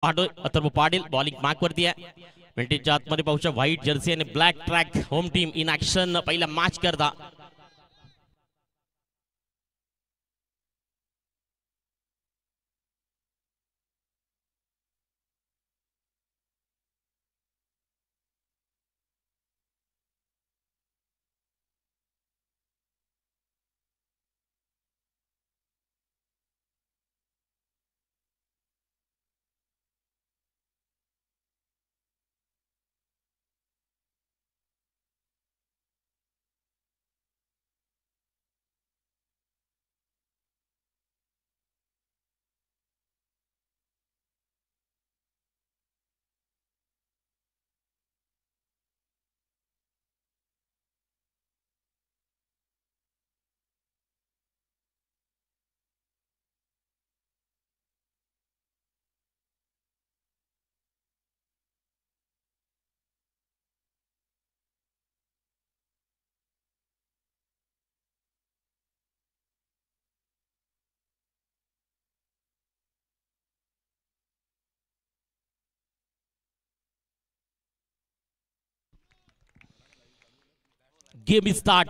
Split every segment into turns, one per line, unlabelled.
Atharva Patil bowling mark वरती आहे. विंटेजच्या आतमध्ये पाहू शकता व्हाईट जर्सी आणि black track home team in action पहिला मॅच करता. Game is start.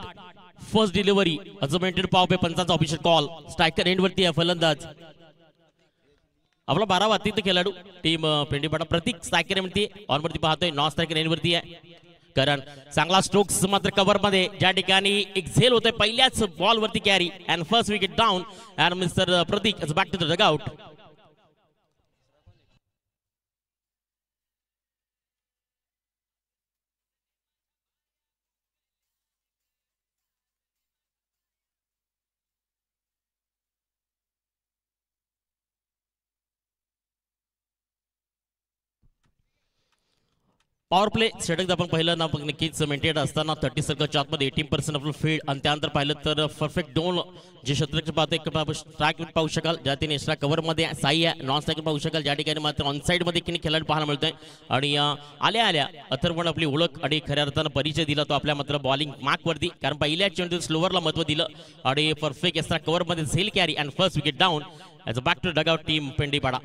First delivery अजमेंटेड पाव पंचाचा ऑफिशियल कॉल. स्ट्रायकर एंड वरती आहे फलंदाज आपला 12 वातीत खेळाडू टीम पेंडीपाडा प्रतीक स्ट्रायकर म्हणते ऑन वरती पाहतोय. नॉन स्ट्रायकर एंड वरती आहे कारण चांगला स्ट्रोक्स मात्र कव्हर मध्ये ज्या ठिकाणी एक झेल होते पहिल्याच बॉल वरती carry and first wicket down and mister Pratik is back to the dugout. Power play षटक आपण पाहिलं ना नक्कीच मेंटेन असताना 30 सर्कलच्या आतमध्ये 18% आपलं फील्ड आणि त्यानंतर पाहिलं तर परफेक्ट दोन जे शतक पाहतो स्ट्राईक पाहू शकाल ज्या तिने एक्स्ट्रा कव्हरमध्ये साई आहे. नॉन स्ट्राईक पाहू शकाल ज्या ठिकाणी मात्र ऑनसाईडमध्ये किती खेळाडू पाहायला मिळतोय आणि आल्या आल्या अथर्वण आपली ओळख आणि खऱ्या अर्थानं परिचय दिला तो आपल्या मात्र बॉलिंग मार्कवरती कारण पहिल्या चेंडू स्लोवरला महत्व दिलं आणि परफेक्ट एक्स्ट्रा कव्हरमध्ये झेल carry and first wicket down as a back to dugout team Pendipada.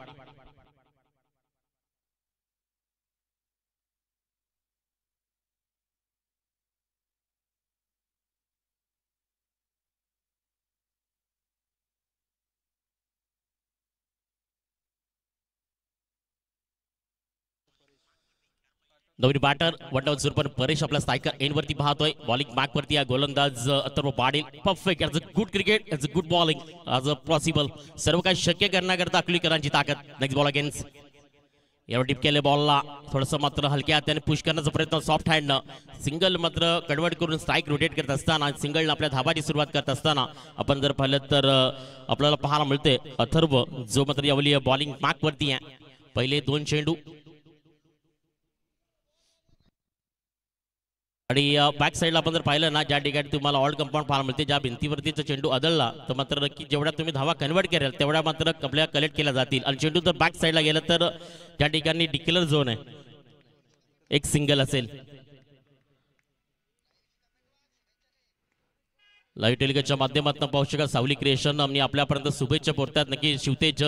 दोन्ही बॅटर वन डाऊन सुरू पण परेश आपला स्ट्रायकर एंड वरती पाहतोय. बॉलिंग बॅक वरती आहे गोलंदाज Atharva Patil. Perfect as a good cricket as a good bowling as a possible सर्व काही शक्य करण्याकरता अकलीकरांची ताकद. नेक्स्ट बॉल अगेन्स्ट यावर टिप केले बॉलला थोडंसं मात्र हलक्या हाताने पुश करण्याचा प्रयत्न सॉफ्ट हँडनं सिंगल मात्र कन्वर्ट करून स्ट्राईक रोटेट करत असताना सिंगलनं आपल्या धाबाची सुरुवात करत असताना आपण जर पाहिलं तर आपल्याला पाहायला मिळते अथर्व जो मात्र यावली बॉलिंग मार्क वरती आहे. पहिले दोन चेंडू आणि बॅक साईडला आपण जर पाहिलं ना ज्या ठिकाणी तुम्हाला ऑल कंपाऊंड पाहायला मिळते ज्या भिंतीवरतीचा चेंडू आदळला तर मात्र नक्की जेवढ्या तुम्ही धावा कन्वर्ट कराल तेवढ्या मात्र आपल्या कलेक्ट केल्या जातील आणि चेंडू जर बॅक साईडला गेला तर ज्या ठिकाणी डिक्लेअर झोन आहे एक सिंगल असेल. लाईव्ह टेलिकास्टच्या माध्यमातून पाहू शकाल सावली क्रिएशन आणि आपल्यापर्यंत शुभेच्छा पोहोचतात. नक्की शिवतेज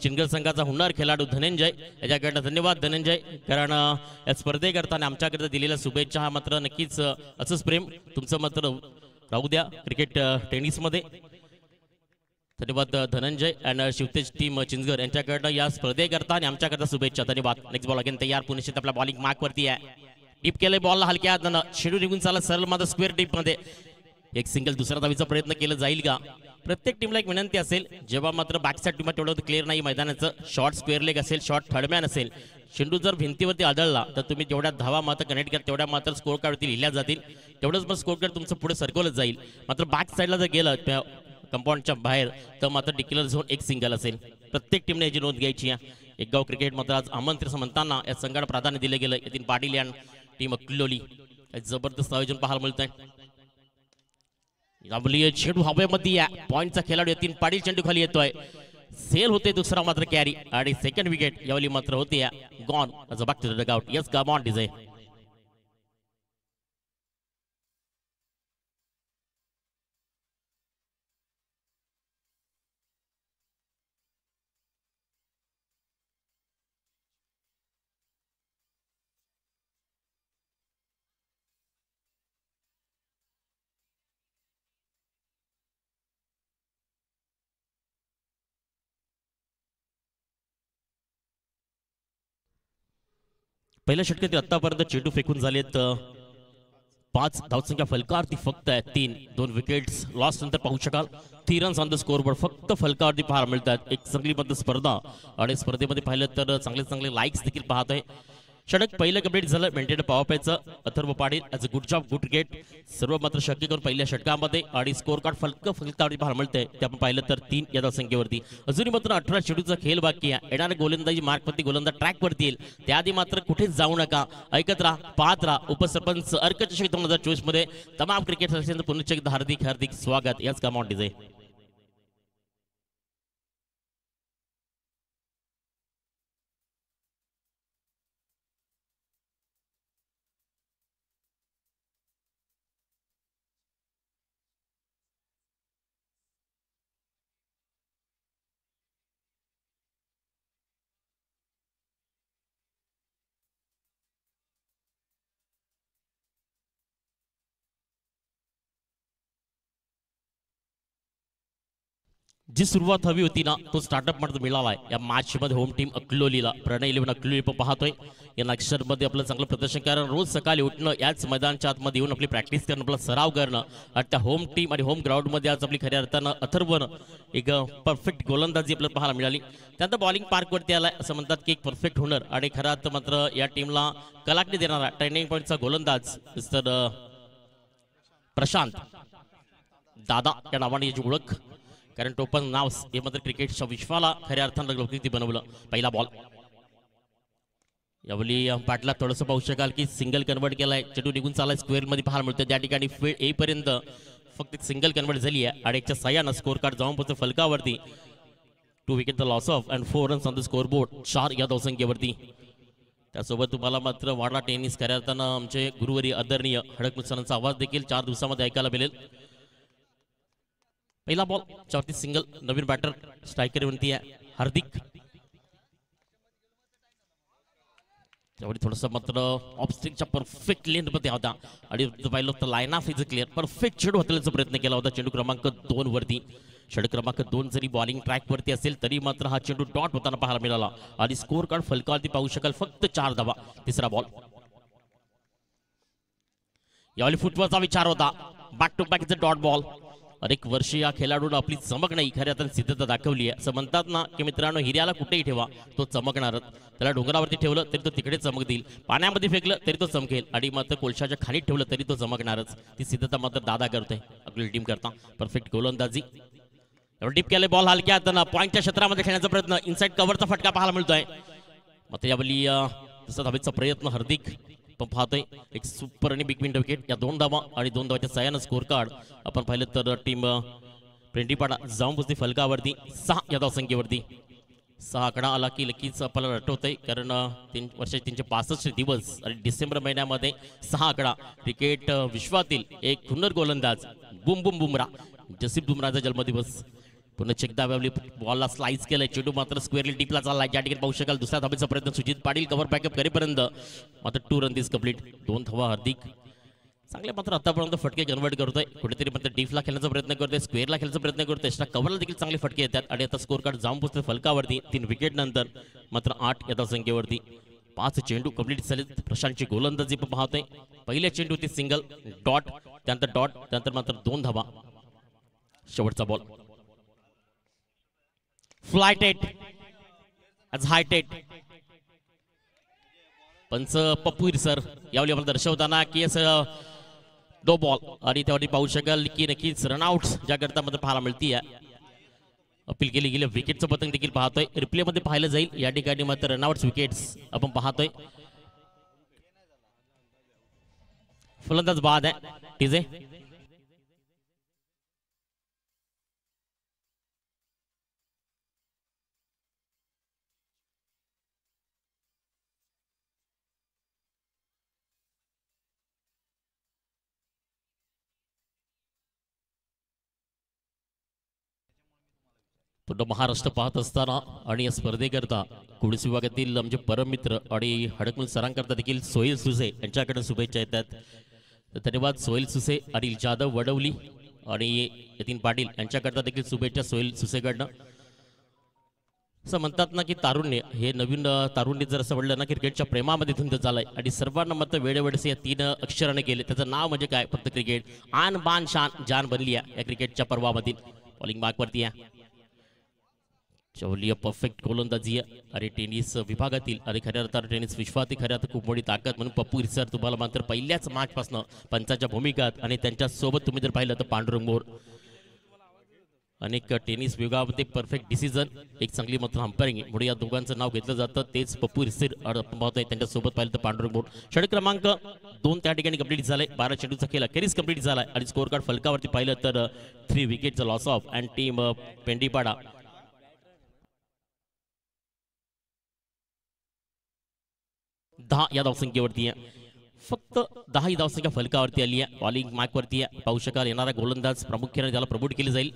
चिंगल संघाचा हुन्नर खेळाडू धनंजय याच्याकडनं धन्यवाद धनंजय कारण या स्पर्धेकरता आमच्याकडे दिलेल्या शुभेच्छा हा मात्र नक्कीच असंच प्रेम तुमचं मात्र राहू द्या क्रिकेट टेनिसमध्ये. धन्यवाद धनंजय अँड शिवतेज टीम चिंचगड यांच्याकडनं या स्पर्धेकरता आणि आमच्याकरता शुभेच्छा धन्यवाद. नेक्स्ट बॉल अगेन तयार पुनिश्चित आपल्या बॉलिंग मार्क वरती आहे. टीप केले बॉलला हलक्या शेड्यू निघून चालत सरळ मात्र स्क्वेअर टीप मध्ये एक सिंगल दुसऱ्या धावीचा प्रयत्न केला जाईल का. प्रत्येक टीमला एक विनंती असेल जेव्हा मात्र बॅकसाईड टीम तेवढं क्लिअर नाही मैदानाचं शॉर्ट स्क्वेअर लेग असेल शॉर्ट थर्डमॅन असेल चेंडू जर भिंतीवरती आदळला तर तुम्ही जेवढ्या धावा मात्र कनेक्ट करा तेवढ्या मात्र स्कोर कार्डवरती लिहिल्या जातील तेवढंच मग स्कोर कार्ड तुमचं पुढे सरकवलं जाईल. मात्र बॅक साईडला जर गेलं त्या कंपाऊंडच्या बाहेर तर मात्र डिक्लेअर झोन एक सिंगल असेल. प्रत्येक टीमने याची नोंद घ्यायची आहे. एक गाव क्रिकेट मात्र आज आमंत्रित म्हणताना या संघाला प्राधान्य दिलं गेलं. यतीन पाटील या टीम अक्लोली जबरदस्त आयोजन पाहायला मिळत आहे. चेंडू हवेमध्ये पॉइंटचा खेळाडू यतीन पाटील चेंडू खाली येतोय सेल होते दुसरा मात्र कॅरी आणि सेकंड विकेट यावली मात्र होते gone as a back to the dugout. Yes come on design. पहिल्या षटकातील आतापर्यंत चेंडू फेकून झालेत 5 धावसंख्या फलकावरती फक्त आहे 3 2 विकेट्स लॉस नंतर पाहू शकाल 3 रन्स ऑन द स्कोरबोर्ड फक्त फलकावरती पाहायला मिळतात एक चांगली मधली स्पर्धा आणि स्पर्धेमध्ये पाहिलं तर चांगले चांगले लाईक्स देखील पाहतोय षटक पहिलं कंप्लीट झालं मेंटेन पॉवर प्लेचं Atharva Patil as a good job good cricket सर्व मात्र शक्य करून पहिल्या षटकामध्ये आणि स्कोर कार्ड फलकावरती पाहायला मिळतंय ते आपण पाहिलं तर 3 या धावसंख्येवरती अजूनही मात्र 18 चेंडूचा खेळ बाकी आहे येणाऱ्या गोलंदाजी मार्कवरती गोलंदाज ट्रॅकवरती येईल त्याआधी मात्र कुठेच जाऊ नका ऐकत राहा पाहत राहा उपसरपंच अर्कचषक 2024 मध्ये तमाम क्रिकेट सदस्यांचं पुन्हा एकदा हार्दिक हार्दिक स्वागत याच कामावर डिझाय जी सुरुवात हवी होती ना तो स्टार्टअप मध्ये मिळाला आहे या मॅच मध्ये होम टीम अकलोलीला प्रणय 11 अकलोली पण पाहतोय या नक्षर मध्ये आपलं चांगलं प्रदर्शन कारण रोज सकाळी उठणं याच मैदानाच्या आतमध्ये येऊन आपली प्रॅक्टिस करणं आपला सराव करणं आणि त्या होम टीम आणि होम ग्राउंड मध्ये आज आपली खऱ्या अर्थानं अथर्वनं एक परफेक्ट गोलंदाजी आपल्याला पाहायला मिळाली त्यानंतर बॉलिंग पार्कवरती आलाय असं म्हणतात की एक परफेक्ट होणार आणि खरं अर्थ मात्र या टीमला कलाटणी देणारा टर्निंग पॉईंटचा गोलंदाज मिस्टर प्रशांत दादा या नावाने याची ओळख कारण टोपन नाव हे मात्र क्रिकेटच्या विश्वाला खऱ्या अर्थानं लोकनीती बनवलं पहिला बॉल यावेळी पाटला थोडंसं पाहू शकाल की सिंगल कन्वर्ट केलाय चेंडू निघून चाललाय स्क्वेअर मध्ये पाहायला मिळतं त्या ठिकाणी फील्ड येईपर्यंत फक्त एक सिंगल कन्वर्ट झाली आहे आणि एकच्या सहाय्यानं स्कोर कार्ड जाऊन पोहोचतो फलकावरती 2 wicket the loss of and 4 runs on the score board 4 या धावसंख्येवरती त्यासोबत तुम्हाला मात्र वाडा टेनिस खऱ्या अर्थानं आमचे गुरुवारी आदरणीय हडक सरांचा आवाज देखील 4 दिवसामध्ये ऐकायला मिळेल पहिला बॉल चौथी सिंगल नवीन बॅटर स्ट्रायकर विनंती आहे हार्दिक त्यावेळी थोडंसं मात्र ऑफस्टिंगच्या परफेक्ट लेंथ मध्ये होता आणि पाहिलं तर line of is clear perfect चेंडू हाताळण्याचा प्रयत्न केला होता चेंडू क्रमांक 2 वरती षटक क्रमांक 2 जरी बॉलिंग ट्रॅक वरती असेल तरी मात्र हा चेंडू डॉट होताना पाहायला मिळाला आणि स्कोर कार्ड फलकावरती पाहू शकाल फक्त 4 धावा तिसरा बॉल यावेळी फुटबॉलचा विचार होता back to back is dot ball अनेक वर्ष या खेळाडूने आपली चमक नाही खऱ्या अर्थाने सिद्धता दाखवली आहे असं म्हणतात ना की मित्रांनो हिऱ्याला कुठेही ठेवा तो चमकणारच त्याला डोंगरावरती ठेवलं तरी तो तिकडे चमक देईल पाण्यामध्ये फेकलं तरी तो चमकेल आणि मात्र कोळशाच्या खालीत ठेवलं तरी तो चमकणारच ती सिद्धता मात्र दादा करतोय आपली टीम करता परफेक्ट गोलंदाजी डीप केले बॉल हलक्या हातानं पॉईंटच्या क्षेत्रामध्ये खेळण्याचा प्रयत्न इनसाइड कव्हरचा फटका पाहायला मिळतोय मात्र यावेळी तसा धावेचा प्रयत्न हार्दिक पण पाहतोय एक सुपर आणि बिग विंडो विकेट या 2 धावा आणि 2 धावाच्या सहाय्यानं स्कोर कार्ड आपण पाहिलं तर टीम प्रेंडीपाडा जाऊन पोचली फलकावरती 6 या धावसंख्येवरती 6 आकडा आला की लगेच आपल्याला आठवतंय कारण 3 वर्षाचे 365 दिवस आणि डिसेंबर महिन्यामध्ये 6 आकडा क्रिकेट विश्वातील एक हुन्नर गोलंदाज बुम बुम बुमरा जसीब बुमराचा जन्मदिवस पुन्हा एकदा बॉलला स्लाइस केलाय चेंडू मात्र स्क्वेअरली टीपला चाललाय ज्या ठिकाणी पाहू शकाल दुसऱ्या धावेचा प्रयत्न सुजित पाटील कव्हर बॅकअप करेपर्यंत मात्र 2 रन दिस कंप्लीट 2 धावा हार्दिक चांगले मात्र आतापर्यंत फटके कन्वर्ट करतोय कुठेतरी मात्र डीफला खेळण्याचा प्रयत्न करतोय स्क्वेअरला खेळण्याचा प्रयत्न करतोय एक्स्ट्रा कव्हरला देखील चांगले फटके येतात आणि आता स्कोर कार्ड जाऊन पोहोचते फलकावरती 3 विकेट नंतर मात्र 8 या संख्येवरती 5 चेंडू कंप्लीट झाले प्रशांतची गोलंदाजी पण पाहतोय पहिल्या चेंडू ती सिंगल डॉट त्यानंतर मात्र 2 धावा शेवटचा बॉल फ्लाइट एट आज हाईट एट पंच पप्पू सर यावेळी आपण दर्शवताना की असं 2 बॉल आणि त्यावरती पाहू शकाल की नक्कीच रनआउट्स ज्या करता मध्ये पाहायला मिळते अपील केली गेली विकेटचं पतंग देखील पाहतोय रिप्ले मध्ये पाहिलं जाईल या ठिकाणी मात्र रनआउट्स विकेट्स आपण पाहतोय फलंदाज बाद आहे टीजे पुन्हा महाराष्ट्र पाहत असताना आणि या स्पर्धेकरता कुडस विभागातील आमचे परममित्र आणि हडकमल सरांकरता देखील सोहेल सुसे यांच्याकडे शुभेच्छा येतात धन्यवाद सोहेल सुसे अनिल जाधव वडवली आणि यतीन पाटील यांच्याकरता देखील शुभेच्छा सोहेल सुसेकडनं असं म्हणतात ना की तारुण्य हे नवीन तारुण्य जर असं म्हणलं ना क्रिकेटच्या प्रेमामध्ये धुंद झालाय आणि सर्वांना मत वेळेवेळेस या 3 अक्षराने गेले. त्याचं नाव म्हणजे काय, फक्त क्रिकेट. आन बान शान जान बनली आहे या क्रिकेटच्या पर्वामधील. बॉलिंग मार्कवरती आहे चौली, परफेक्ट गोलंदाजी आहे आणि टेनिस विभागातील आणि खऱ्या अर्थानं टेनिस विश्वातील खऱ्या अर्थ खूप मोठी ताकद म्हणून पप्पू सर तुम्हाला मात्र पहिल्याच मॅचपासून पंचाच्या भूमिकात आणि त्यांच्यासोबत तुम्ही जर पाहिलं तर पांडुरंग मोर अनेक टेनिस विभागामध्ये परफेक्ट डिसिजन, एक चांगली मात्र अंपायरिंग म्हणून या दोघांचं नाव घेतलं जातं. तेच पप्पू रिसिर पाहतोय त्यांच्यासोबत पाहिलं तर पांडुरंग मोर. षटक क्रमांक 2 त्या ठिकाणी कंप्लीट झालाय. 12 चेंडूचा खेळ अखेरीस कंप्लीट झालाय आणि स्कोर कार्ड फलकावरती पाहिलं तर 3 विकेटचा लॉस ऑफ अँड टीम पेंडीपाडा 10 या धावसंख्येवरती आहे. फक्त 10 ही धावसंख्या फलकावरती आली आहे. बॉलिंग मार्कवरती आहे. पाहू शकाल येणारा गोलंदाज प्रामुख्याने त्याला प्रमोट केले जाईल.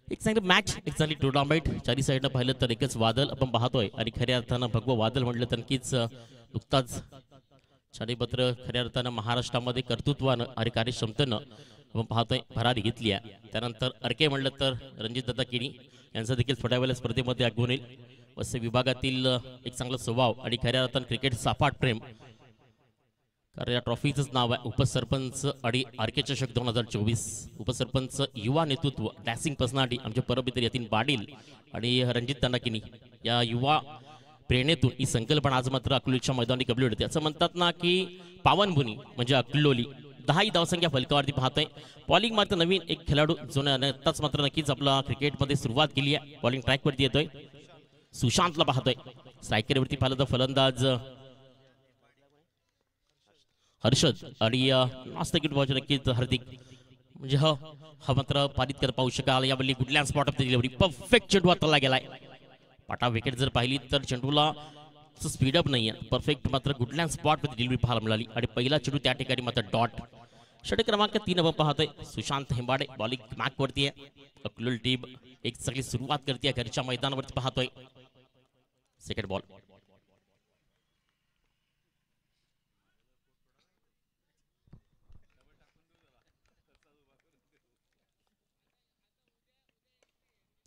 एक चांगली मॅच, एक चांगली टुर्नामेंट. चारी साईडनं पाहिलं तर एकच वादळ आपण पाहतोय आणि खऱ्या अर्थानं भगवं वादळ म्हटलं तर नक्कीच नुकताच छाडीपत्र खऱ्या अर्थानं महाराष्ट्रामध्ये कर्तृत्वानं आणि कार्यक्षमतेनं आपण पाहतोय भरारी घेतली आहे. त्यानंतर अर्के म्हटलं तर रणजितदादा किणी यांचं देखील थोड्या वेळेला स्पर्धेमध्ये आगवून येईल. वसे विभागातील एक चांगला स्वभाव आणि खऱ्या अर्थानं क्रिकेट साफाट प्रेम, कारण या ट्रॉफीचंच नाव आहे उपसरपंच आणि आरके चषक 2024. उपसरपंच युवा नेतृत्व डॅसिंग पर्सनॅलिटी आमचे परममित्र यतीन पाटील आणि रणजित दानाकिनी या युवा प्रेरणेतून ही संकल्पना आज मात्र अकलूच्या मैदानी कबली होते. असं म्हणतात ना की पावनभूमी म्हणजे अकलोली. 10 ही धावसंख्या फलकावरती पाहतोय. बॉलिंग मात्र नवीन एक खेळाडू जो आताच मात्र नक्कीच आपला क्रिकेटमध्ये सुरुवात केली आहे. बॉलिंग ट्रॅकवरती येतोय सुशांतला पाहतोय. स्ट्रायकरवरती पाहिलं तर फलंदाज हर्षद आणि लास्ट विकेट बॉल नक्कीच हार्दिक म्हणजे हा मात्र पारित कर पाहू शकाल. यावेळी good land spot off the delivery perfect चेंडू हाताला गेलाय. पाटा विकेट जर पाहिली तर चेंडूला स्पीडअप नाही आहे, परफेक्ट मात्र गुडलँड स्पॉट मध्ये डिलिव्हरी पाहायला मिळाली आणि पहिला चेंडू त्या ठिकाणी मात्र डॉट. षटक क्रमांक 3 आपण पाहतोय सुशांत हेंबाडे. बॉलिंग मॅकवरती आहे. अकलूल टीम एक चांगली सुरुवात करते घरच्या मैदानावरती पाहतोय. सेकंड बॉल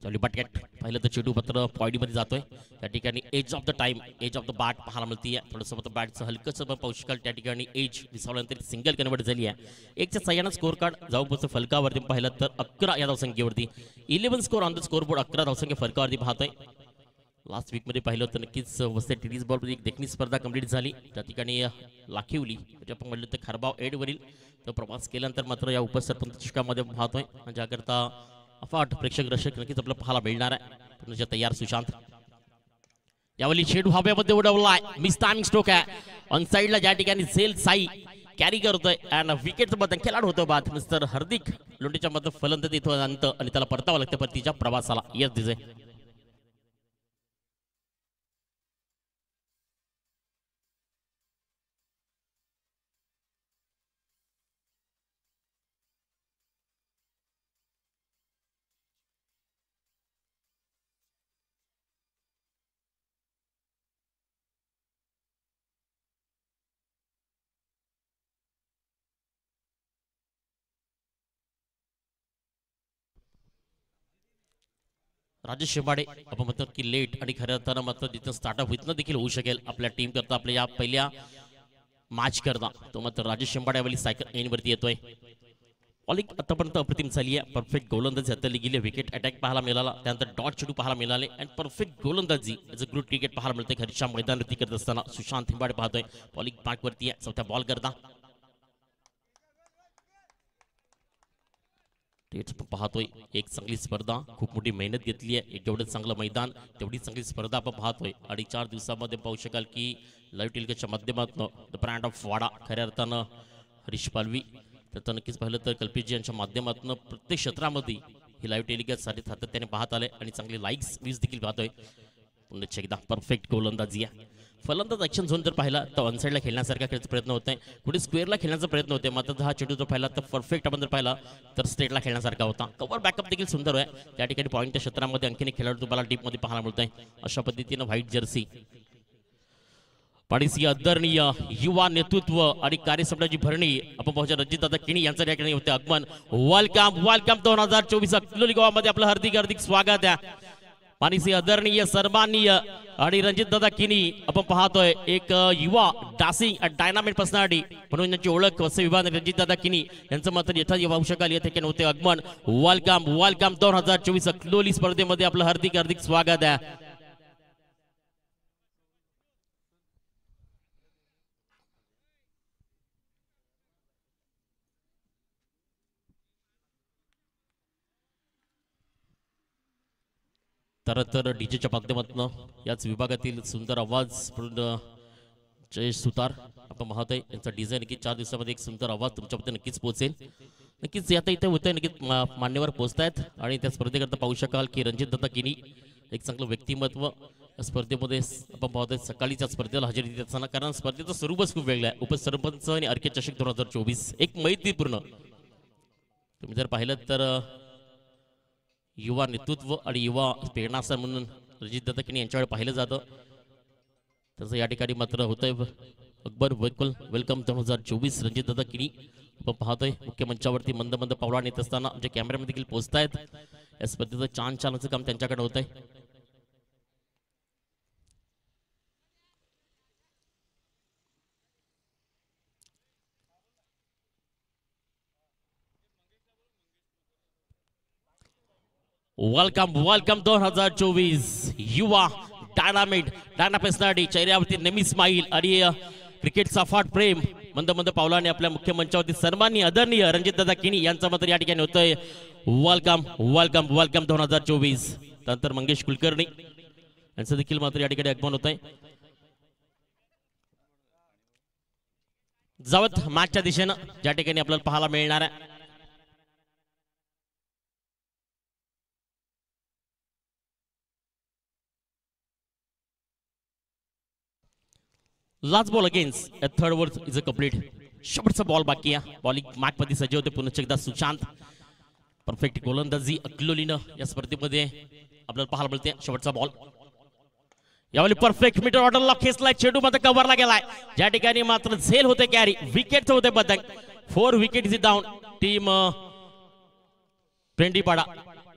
बटकॅट पाहिलं तर चेंडू मात्र पॉईंटमध्ये जातोय. त्या ठिकाणी edge of the time, edge of the bat पाहायला मिळते. थोडंसं मात्र बॅटचं हलकंसं पाहू शकाल. त्या ठिकाणी एज विसरल्यानंतर सिंगल कन्वर्ट झाली आहे. 1च्या सहाय्यानं स्कोर कार्ड जाऊन पोहोचतो फलकावरती पाहिलं तर 11 या धावसंख्येवरती. 11 score on the score board. 11 धावसंख्या फलकावरती पाहतोय. लास्ट वीकमध्ये पाहिलं होतं नक्कीच वस्ते टेनिस बॉलमध्ये एक देखणी स्पर्धा कंप्लीट झाली. त्या ठिकाणी लाखिवली म्हणजे आपण म्हटलं तर खारबाव एडवरील तो प्रवास केल्यानंतर मात्र या उपसरपंच चषकामध्ये पाहतोय. ज्याकरता अफाट प्रेक्षक दर्शक नक्कीच आपल्याला पाहायला मिळणार आहे. पुन्हा तयार सुशांत यावेळी चेंडू हवेमध्ये उडवलाय. मिस टायमिंग स्ट्रोक आहे ऑन साइडला ज्या ठिकाणी सेल साई कॅरी करतोय आणि विकेटचं बदल खेळाडू होतो बाद मिस्टर हार्दिक लोंढेच्या मध्ये फलंदाजी इथं अंत आणि त्याला परतावं लागतं परतीच्या प्रवासाला. यस दिजे राजेश शेंबाडे आपण म्हणतो की लेट आणि खऱ्या अर्थानं मात्र जिथं स्टार्टअप होईतनं देखील होऊ शकेल आपल्या टीम करता आपल्या या पहिल्या मॅच करता. तो मात्र राजेश शेंबाडे यावेळी सायकल एनवरती येतोय. बॉलिंग आतापर्यंत अप्रतिम झाली आहे. परफेक्ट गोलंदाजी हाताळली गेली. विकेट अटॅक पाहायला मिळाला. त्यानंतर डॉट चेंडू पाहायला मिळाले आणि परफेक्ट गोलंदाजी याचं ग्रुप क्रिकेट पाहायला मिळते. घरच्या मैदानावरती करत असताना सुशांत हेंबाडे पाहतोय. बॉलिंग बॅकवरती आहे. चौथ्या बॉल करता तेच पाहतोय. एक चांगली स्पर्धा, खूप मोठी मेहनत घेतली आहे. एक जेवढं चांगलं मैदान तेवढी चांगली स्पर्धा आपण पाहतोय आणि 4 दिवसामध्ये पाहू शकाल की लाईव्ह टेलिकास्टच्या माध्यमातून द ब्रँड ऑफ वाडा खऱ्या अर्थानं हरीश पालवी तर नक्कीच पाहिलं तर कल्पेशजी यांच्या माध्यमातून प्रत्येक क्षेत्रामध्ये ही लाईव्ह टेलिकास्ट साठी सातत्याने पाहत आले आणि चांगले लाईक्स व्ह्यूज देखील पाहतोय. पुन्हा एकदा परफेक्ट गोलंदाजी आहे. फलंदाज ॲक्शन झोन जर पाहिला तर ऑन साईडला खेळण्यासारखा खेळायचा प्रयत्न होत आहे. कुठे स्क्वेअरला खेळण्याचा प्रयत्न होते. मात्र हा चेंडू जर पाहिला तर परफेक्ट आपण जर पाहिला तर स्ट्रेटला खेळण्यासारखा होता. कव्हर बॅकअप देखील सुंदर आहे. त्या ठिकाणी पॉईंटच्या क्षेत्रामध्ये आणखीन एक खेळाडू तुम्हाला डीपमध्ये पाहायला मिळतोय. अशा पद्धतीनं व्हाईट जर्सी पाडीसी आदरणीय युवा नेतृत्व आणि कार्यसम्राटाची भरणी आपण पाहू रणजितदादा किणी यांच्या ठिकाणी होते आगमन. वेलकम वेलकम 2024 अकलोली गावामध्ये आपलं हार्दिक हार्दिक स्वागत आहे. मानसी आदरणीय सन्माननीय आणि रणजित दादा किनी आपण पाहतोय एक युवा डासिंग डायनामिक पर्सनॅलिटी म्हणून यांची ओळख वसे विभाग रणजित दादा किनी यांचं मात्र यथा येऊ शकाल येथे नव्हते आगमन. वेलकम वेलकम 2024 अकलोली स्पर्धेमध्ये आपलं हार्दिक हार्दिक स्वागत आहे. तर डीजेच्या माध्यमातून याच विभागातील सुंदर आवाज जयेश सुतार आपण पाहतोय यांचा डिझाईन की 4 दिवसामध्ये एक सुंदर आवाज तुमच्यापर्यंत नक्कीच पोहोचेल. नक्कीच आता इथे होतंय नक्कीच मान्यवर पोहोचतायत आणि त्या स्पर्धेकरता पाहू शकाल की रणजित दत्ता किनी एक चांगलं व्यक्तिमत्व स्पर्धेमध्ये आपण पाहतोय. सकाळीच्या स्पर्धेला हजेरी देत असताना कारण स्पर्धेचं स्वरूपच खूप वेगळं आहे. उपसरपंच आणि अर्के चषक 2024 एक मैत्रीपूर्ण तुम्ही जर पाहिलं तर युवा नेतृत्व आणि युवा प्रेरणास्थान म्हणून रणजित दत्ता किनी यांच्याकडे पाहिलं जातं. तसं या ठिकाणी मात्र होतंय अकबर वेलकम 2024 रणजित दत्ता किनी आपण पाहतोय मुख्य मंचावरती मंद मंद पावलाने येत असताना आमच्या कॅमेऱ्यामध्ये देखील पोहोचतायत. या स्पर्धेचं छान छान असं काम त्यांच्याकडे होत आहे. वेलकम वेलकम 2024 युवा डायनामिक पर्सनॅलिटी चेहऱ्यावरती नेहमी स्माईल आणि क्रिकेटचा फाट प्रेम मंद मंद पावलाने आपल्या मुख्य मंचावरती सन्माननीय आदरणीय रणजित दादा किनी यांचा मात्र या ठिकाणी होतोय. Welcome welcome welcome 2024. त्यानंतर मंगेश कुलकर्णी यांचं देखील मात्र या ठिकाणी आगमन होत आहे. जावत मॅचच्या दिशेनं ज्या ठिकाणी आपल्याला पाहायला मिळणार आहे. Last ball against third over is a complete. शेवटचा बॉल बाकी आहे. बॉलिंग मॅच मध्ये सज्ज होते पुन्हा एकदा सुशांत. परफेक्ट गोलंदाजी अकलोलीनं या स्पर्धेमध्ये आपल्याला पाहायला मिळते. शेवटचा बॉल यावेळी परफेक्ट मीटर ऑर्डरला खेचलाय. चेंडू मात्र कव्हरला गेलाय. ज्या ठिकाणी मात्र झेल होते कॅरी विकेट होते पतंग. 4 विकेट इज डाऊन टीम पेंडीपाडा.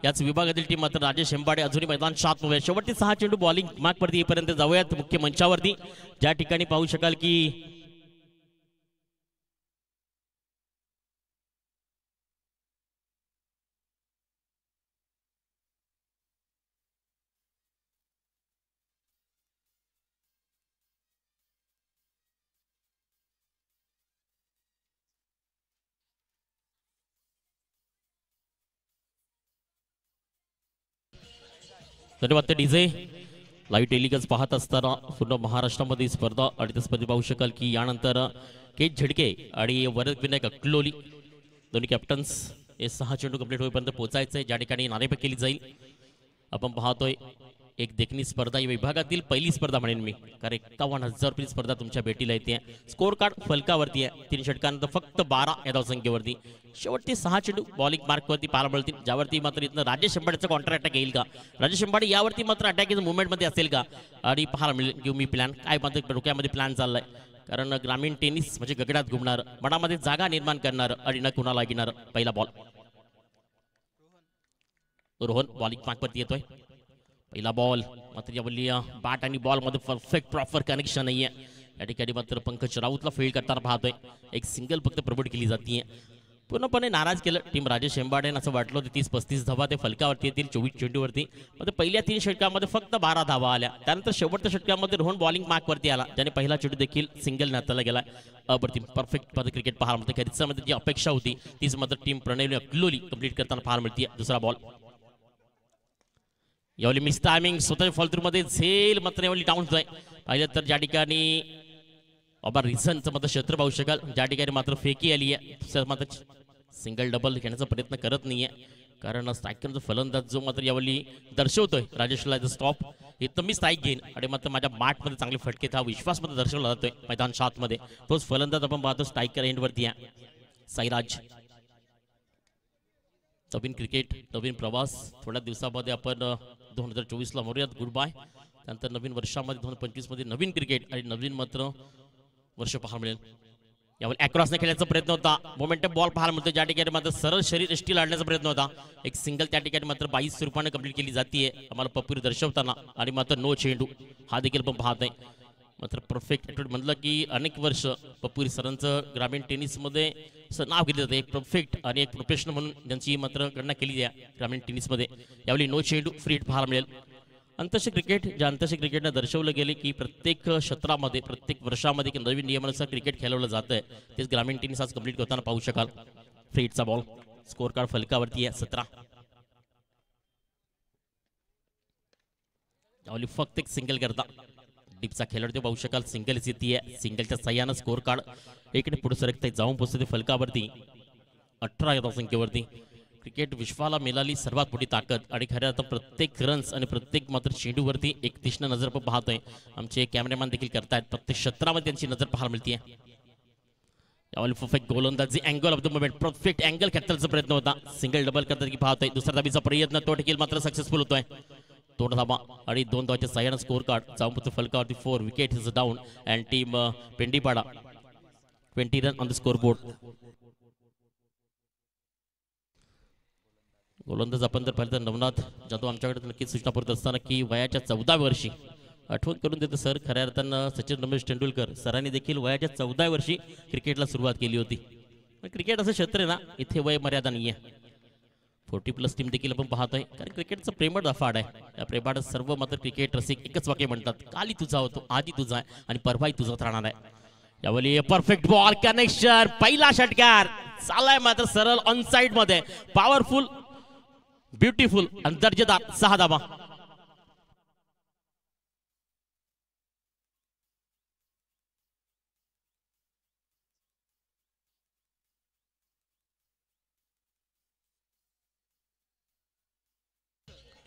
याच विभागातील टीम मात्र राजेश हेंबाडे अजूनही मैदान शांत नव्हे. शेवटचे 6 चेंडू बॉलिंग मार्क वरती येईपर्यंत जाऊयात मुख्य मंचावरती ज्या ठिकाणी पाहू शकाल की धन्यवाद डीजे. लाईव्ह टेलिकास्ट पाहत असताना पूर्ण महाराष्ट्रामध्ये स्पर्धा आणि त्या स्पर्धे पाहू शकाल की यानंतर के झडके आणि वरद विनायक अकलोली दोन्ही कॅप्टन्स हे 6 चेंडू कंप्लीट होईपर्यंत पोहोचायचे ज्या ठिकाणी नाणेफेक केली जाईल. आपण पाहतोय एक देखणी स्पर्धा या विभागातील पहिली स्पर्धा म्हणेन मी कारण 51,000 रुपये स्पर्धा तुमच्या भेटीला येते. स्कोर कार्ड फलकावरती आहे. 3 षटकांनंतर फक्त 12 या धावसंख्येवरती शेवटचे 6 चेंडू बॉलिंग मार्कवरती पाहायला मिळतील ज्यावरती मात्र इथनं राजेश हेंबाडेचा कॉन्टर अटॅक येईल का. राजेश हेंबाडे यावरती मात्र अटॅक मुवमेंट मध्ये असेल का आणि पाहायला मिळेल गिव्ह मी प्लॅन काय मात्र डोक्यामध्ये प्लॅन चाललाय. कारण ग्रामीण टेनिस म्हणजे गगडात घुमणार मनामध्ये जागा निर्माण करणार आणि न कुणाला घेणार. पहिला बॉल रोहन बॉलिंग मार्कवरती येतोय. पहिला बॉल मात्र यावली बॅट आणि बॉल मध्ये परफेक्ट प्रॉपर कनेक्शन नाहीये. या ठिकाणी मात्र पंकज राऊतला फील्ड करताना पाहतोय. एक सिंगल फक्त प्रमोट केली जाते. पूर्णपणे नाराज केलं टीम राजेश हेंबाडे असं वाटलं होतं 30-35 धावा ते फलकावरती येतील 24 चेंडूवरती. पण पहिल्या 3 षटकामध्ये फक्त 12 धावा आल्या. त्यानंतर शेवटच्या षटकामध्ये रोहन बॉलिंग मार्कवरती आला ज्याने पहिला चेंडू देखील सिंगल नाताला गेला. अप्रतिम परफेक्ट मध्ये क्रिकेट पाहायला मिळते. खरीचमध्ये जी अपेक्षा होती तीच मात्र टीम प्रणयने अकलोली कंप्लीट करताना पाहायला मिळते. दुसरा बॉल यावली मिस टायमिंग स्वतःच्या फॉलथ्रू मध्ये झेल मात्र यावली डाऊन जाय पाहिलं तर ज्या ठिकाणी बाबा रिझनचं मात्र क्षेत्र पाहू शकाल ज्या ठिकाणी मात्र फेकी आली आहे. मात्र सिंगल डबल घेण्याचा प्रयत्न करत नाहीये कारण स्ट्रायकरचा फलंदाज जो मात्र यावली दर्शवतोय राजेशला स्टॉप इथं मी स्ट्राईक घेईन आणि मात्र माझ्या मॅटमध्ये चांगले फटके हा विश्वास मध्ये दर्शवला जातोय मैदान 7 मध्ये. तोच फलंदाज आपण पाहतो स्ट्रायकर एंडवरती आहे साईराज. नवीन क्रिकेट नवीन प्रवास थोड्या दिवसामध्ये आपण 2024 ला म्हणूयात गुड बाय. त्यानंतर नवीन वर्षामध्ये 2025 मध्ये नवीन क्रिकेट आणि नवीन मात्र वर्ष पाहायला मिळेल. यावर अक्रॉसने खेळण्याचा प्रयत्न होता. मोमेंटम बॉल पाहायला मिळतो ज्या ठिकाणी मात्र सरळ शरीर एष्टी लाडण्याचा प्रयत्न होता. एक सिंगल त्या ठिकाणी मात्र 22 रूपाने कंप्लीट केली जाते आम्हाला पप्पूर दर्शवताना. आणि मात्र नो चेंडू हा देखील पण पाहत आहे. मात्र परफेक्ट ॲटिट्यूड म्हटलं की अनेक वर्ष पप्पूरी सरांचं ग्रामीण टेनिसमध्ये असं नाव घेतलं जातं. एक परफेक्ट आणि एक प्रोफेशनल म्हणून त्यांची मात्र गणना केली आहे ग्रामीण टेनिसमध्ये. यावेळी नो चेंडू फ्री हिट पाहायला मिळेल. आंतरराष्ट्रीय क्रिकेट ज्या आंतरराष्ट्रीय क्रिकेटनं दर्शवलं गेले की प्रत्येक क्षेत्रामध्ये प्रत्येक वर्षामध्ये की नवीन नियमानुसार क्रिकेट खेळवलं जातं आहे. तेच ग्रामीण टेनिस आज कंप्लीट करताना पाहू शकाल. फ्री हिटचा बॉल स्कोर कार्ड फलकावरती आहे 17. यावेळी फक्त एक सिंगल करता डीपचा खेळाडू पाहू शकाल. सिंगलच येते. सिंगलच्या सहाय्यानं स्कोर कार्ड इकडे पुढे सरकता जाऊन पोहोचते फलकावरती 18 या संख्येवरती. क्रिकेट विश्वाला मिळाली सर्वात मोठी ताकद आणि खऱ्या आता प्रत्येक रन्स आणि प्रत्येक मात्र चेंडूवरती एक तीक्ष्ण नजर पण पाहतोय. आमचे कॅमेरामॅन देखील करतायत. प्रत्येक क्षेत्रामध्ये त्यांची नजर पाहायला मिळते. यावेळी परफेक्ट गोलंदाजी angle of the movement perfect angle खेळण्याचा प्रयत्न होता. सिंगल डबल करतात की पाहतोय. दुसरा धाबीचा प्रयत्न तो देखील मात्र सक्सेसफुल होतोय. 2 धाबा आणि 2 धावाच्या सहाय्यानं स्कोर कार्ड जाऊन फलकावरती 4 wicket is down and team Pendipada 20 run on the score board. गोलंदाज आपण जर पाहिलं तर नवनाथ जाधव आमच्याकडे नक्कीच सूचना पुरत असताना की वयाच्या 14व्या वर्षी आठवण करून देतो सर. खऱ्या अर्थानं सचिन रमेश तेंडुलकर सरांनी देखील वयाच्या 14व्या वर्षी क्रिकेटला सुरुवात केली होती. क्रिकेट असं क्षेत्र आहे ना इथे वय मर्यादा नाही आहे. 40+ टीम देखील आपण पाहतोय. कारण क्रिकेटचं प्रेमळ अफाड आहे. या प्रेमात सर्व मात्र क्रिकेट रसिक एकच वाक्य म्हणतात काली तुझा होतो आधी तुझा आहे आणि परवाही तुझाच राहणार आहे. यावेळी परफेक्ट बॉल कनेक्शन पहिला षटकार चाललाय मात्र सरळ ऑन साइड मध्ये पॉवरफुल ब्युटिफुल आणि दर्जेदार 6 धाबा.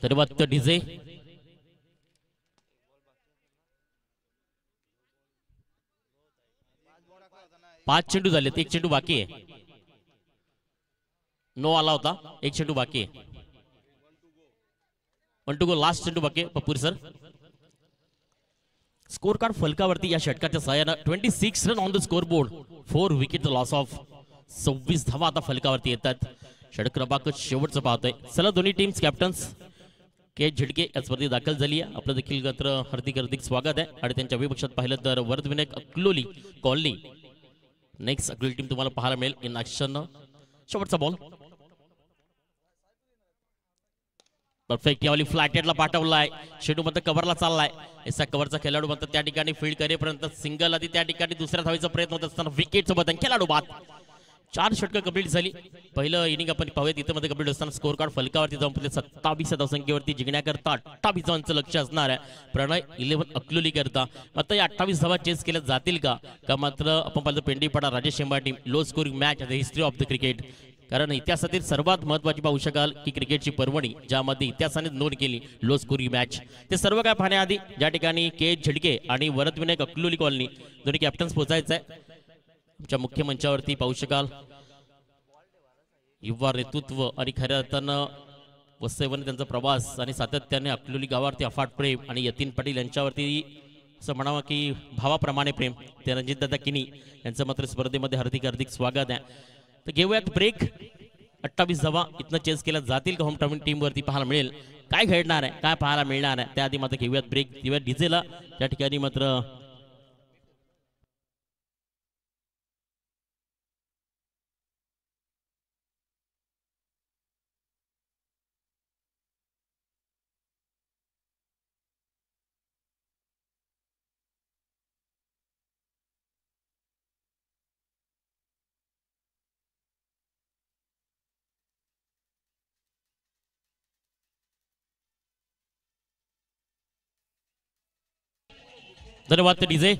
धन्यवाद डीजे. 5 चेंडू झाले. 1 चेंडू बाकी आहे. नो आला होता. 1 चेंडू बाकी आहे. 1 टू गो लास्ट चेंडू बाकी आहे पप्पूर सर. स्कोर कार्ड फलकावरती या षटकाच्या सहाय्यानं 26 run on the score board 4 wicket loss of 26 धावा आता फलकावरती येतात. षटक क्रमांक शेवटचं पाहतोय. चला दोन्ही टीम्स कॅप्टन्स के झिडके या स्पर्धेत दाखल झाली आहे. आपलं देखील मात्र हार्दिक स्वागत आहे. आणि त्यांच्या विपक्षात पाहिलं तर Varadvinayak Akloli colony next Akloli team तुम्हाला पाहायला मिळेल इन ऍक्शन. शेवटचा बॉल परफेक्ट यावली फ्लॅटेडला पाठवलाय. शेडू मध्ये कव्हरला चाललाय. एसा कव्हरचा खेळाडू म्हणतात त्या ठिकाणी फील्ड करेपर्यंत सिंगल आधी त्या ठिकाणी दुसऱ्या धावेचा प्रयत्न होत असताना विकेट सोबत खेळाडू बाद. 4 षटकं कंप्लीट झाली. पहिलं इनिंग आपण पाहूयात इथं मध्ये कंप्लीट असताना स्कोर कार्ड फलकावरती जाऊन 27 धावसंख्येवरती जिंकण्याकरता 28 धावांचं लक्ष असणार आहे. प्रणय 11 अकलोली करता मात्र या 28 धावा चेस केल्या जातील का मात्र आपण पाहिलं Pendipada Rajesh Shemba team low scoring match the history of the cricket. कारण इतिहासातील सर्वात महत्त्वाची पाहू शकाल की क्रिकेटची पर्वणी ज्यामध्ये इतिहासाने नोंद केली लो स्कोरिंग मॅच. ते सर्व काय पाहण्याआधी ज्या ठिकाणी के झिडके आणि वरदविनायक अकलोली कॉलनी दोन्ही कॅप्टन्स पोहोचायचं आहे. आमच्या मुख्य मंचावरती पाहू शकाल युवा नेतृत्व आणि खऱ्या अर्थानं वसईवने त्यांचा प्रवास आणि सातत्याने अकलोली गावावरती अफाट प्रेम आणि यतीन पाटील यांच्यावरती असं म्हणावं की भावाप्रमाणे प्रेम ते रणजितदादा किनी यांचं मात्र स्पर्धेमध्ये हार्दिक स्वागत आहे. तर घेऊयात ब्रेक. 28 धावा इथनं चेस केल्या जातील का होम टीम वरती पाहायला मिळेल. काय घडणार आहे काय पाहायला मिळणार आहे त्याआधी मात्र घेऊयात ब्रेक. देऊयात डीजेला. त्या ठिकाणी मात्र धन्यवाद डीजे.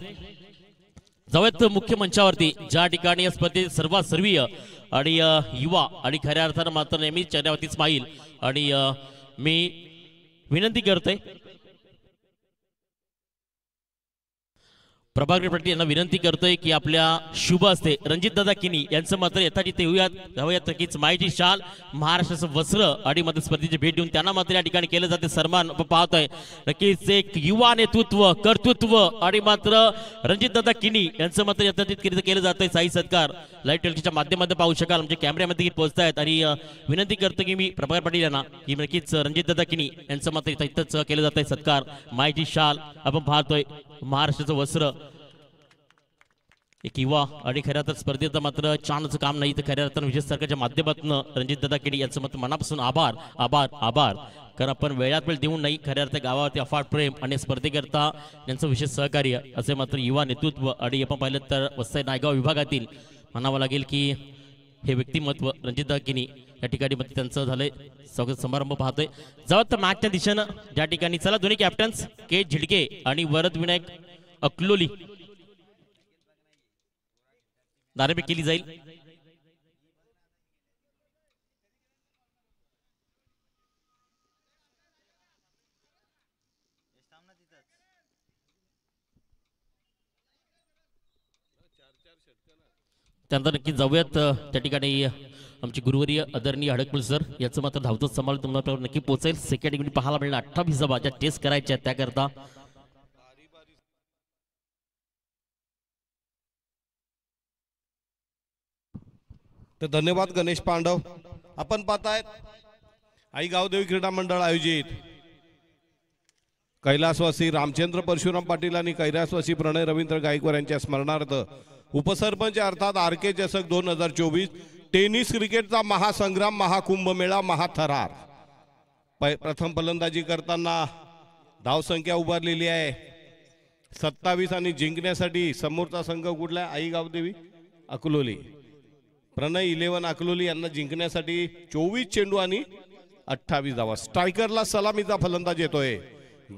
जाऊयात मुख्य मंचावरती ज्या ठिकाणी या स्पर्धेत सर्वात सर्वीय आणि युवा आणि खऱ्या अर्थानं मात्र नेहमी चेहऱ्यावरती स्माईल आणि मी विनंती करतोय प्रभाकर पाटील यांना विनंती करतोय की आपल्या शुभ असते रणजितदादा किनी यांचं मात्र यथाचित येऊयात धावूयात नक्कीच मायेची शाल महाराष्ट्राचं वस्त्र आणि मध्ये स्पर्धेची भेट देऊन त्यांना मात्र या ठिकाणी केलं जाते सन्मान पाहतोय नक्कीच एक युवा नेतृत्व कर्तृत्व आणि मात्र रणजितदादा किनी यांचं मात्र यथाचित केलं जातंय साई सत्कार लाईव्ह टेलिव्हिजनच्या माध्यमातून पाहू शकाल म्हणजे कॅमेऱ्यामध्ये पोहोचतायत आणि विनंती करतो की मी प्रभाकर पाटील यांना की नक्कीच रणजितदादा किनी यांचं मात्र इथंच केलं जातंय सत्कार मायेची शाल आपण पाहतोय महाराष्ट्राचं वस्त्र एक युवा आणि खऱ्या तर स्पर्धेचं मात्र छानच काम नाही तर खऱ्या अर्थानं विजय सरकारच्या माध्यमातून रणजितदादा केडी यांचं मात्र मनापासून आभार आभार आभार कारण आपण वेळात वेळ देऊन नाही खऱ्या अर्थ गावावरती अफाट प्रेम आणि स्पर्धेकरता यांचं विशेष सहकार्य असे मात्र युवा नेतृत्व आणि आपण पाहिलं तर वसई नायगाव विभागातील म्हणावं लागेल की हे व्यक्तिमत्व रणजितदादा किनी या ठिकाणी मध्ये त्यांचं झालंय स्वागत समारंभ पाहतोय जावत तर मॅचच्या दिशेनं ज्या ठिकाणी चला दोन्ही कॅप्टन्स के झिडके आणि वरद विनायक अकलोली नारेबी केली जाईल त्यानंतर नक्की जाऊयात त्या ठिकाणी आमचे गुरुवर्य आदरणीय हडकपुल सर याचं मात्र धावतं समाल तुम्हाला नक्की पोहोचेल सेकंड इव्हेंट पाहायला मिळेल 28 जबा ज्या टेस्ट करायच्या त्याकरता
तर धन्यवाद गणेश पांडव आपण पाहतायत आई गावदेवी क्रीडा मंडळ आयोजित कैलासवासी रामचंद्र परशुराम पाटील आणि कैलासवासी प्रणय रवींद्र गायकवाड यांच्या स्मरणार्थ उपसरपंच अर्थात आर के चषक 2024 टेनिस क्रिकेटचा महासंग्राम महाकुंभमेळा महाथरार प्रथम फलंदाजी करताना धावसंख्या उभारलेली आहे 27 आणि जिंकण्यासाठी समोरचा संघ कुठला आहे आई गावदेवी अकलोली प्रणय 11 अकलोली यांना जिंकण्यासाठी 24 चेंडू आणि 28 धावा स्ट्रायकरला सलामीचा फलंदाज येतोय